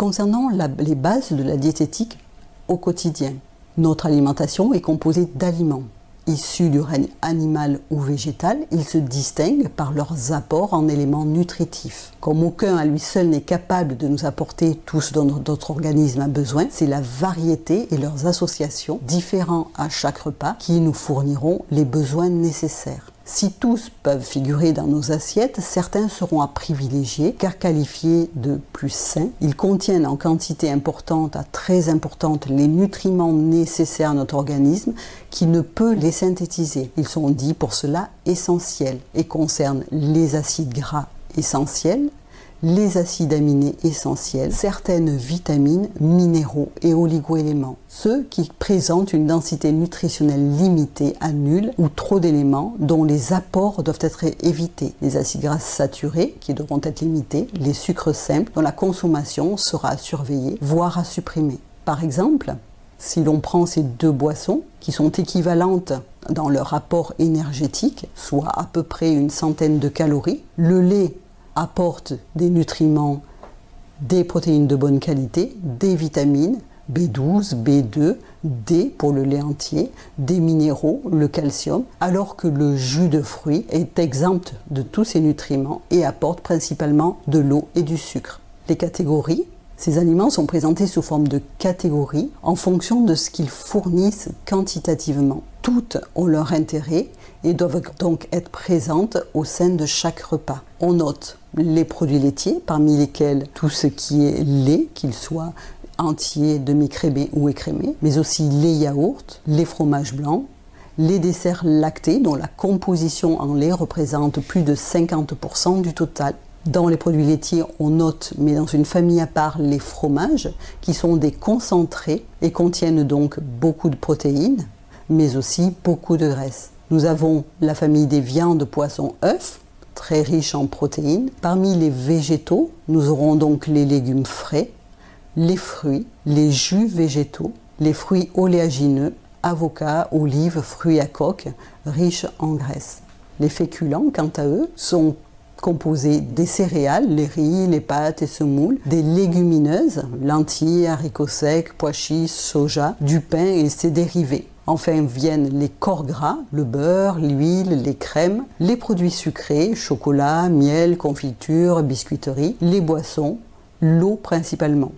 Concernant les bases de la diététique au quotidien, notre alimentation est composée d'aliments. Issus du règne animal ou végétal, ils se distinguent par leurs apports en éléments nutritifs. Comme aucun à lui seul n'est capable de nous apporter tout ce dont notre organisme a besoin, c'est la variété et leurs associations, différents à chaque repas, qui nous fourniront les besoins nécessaires. Si tous peuvent figurer dans nos assiettes, certains seront à privilégier car qualifiés de plus sains. Ils contiennent en quantité importante à très importante les nutriments nécessaires à notre organisme qui ne peut les synthétiser. Ils sont dits pour cela essentiels et concernent les acides gras essentiels, les acides aminés essentiels, certaines vitamines, minéraux et oligoéléments. Ceux qui présentent une densité nutritionnelle limitée à nulle ou trop d'éléments dont les apports doivent être évités. Les acides gras saturés qui devront être limités, les sucres simples dont la consommation sera à surveiller, voire à supprimer. Par exemple, si l'on prend ces deux boissons qui sont équivalentes dans leur apport énergétique, soit à peu près une centaine de calories, le lait apporte des nutriments, des protéines de bonne qualité, des vitamines, B12, B2, D pour le lait entier, des minéraux, le calcium, alors que le jus de fruits est exempt de tous ces nutriments et apporte principalement de l'eau et du sucre. Les catégories, ces aliments sont présentés sous forme de catégories en fonction de ce qu'ils fournissent quantitativement. Toutes ont leur intérêt et doivent donc être présentes au sein de chaque repas. On note les produits laitiers, parmi lesquels tout ce qui est lait, qu'il soit entier, demi-crémé ou écrémé, mais aussi les yaourts, les fromages blancs, les desserts lactés dont la composition en lait représente plus de 50% du total. Dans les produits laitiers, on note, mais dans une famille à part, les fromages, qui sont des concentrés et contiennent donc beaucoup de protéines, mais aussi beaucoup de graisse. Nous avons la famille des viandes, poissons, œufs, très riches en protéines. Parmi les végétaux, nous aurons donc les légumes frais, les fruits, les jus végétaux, les fruits oléagineux, avocats, olives, fruits à coque, riches en graisse. Les féculents, quant à eux, sont composés des céréales, les riz, les pâtes et semoules, des légumineuses, lentilles, haricots secs, pois chiches, soja, du pain et ses dérivés. Enfin viennent les corps gras, le beurre, l'huile, les crèmes, les produits sucrés, chocolat, miel, confiture, biscuiterie, les boissons, l'eau principalement.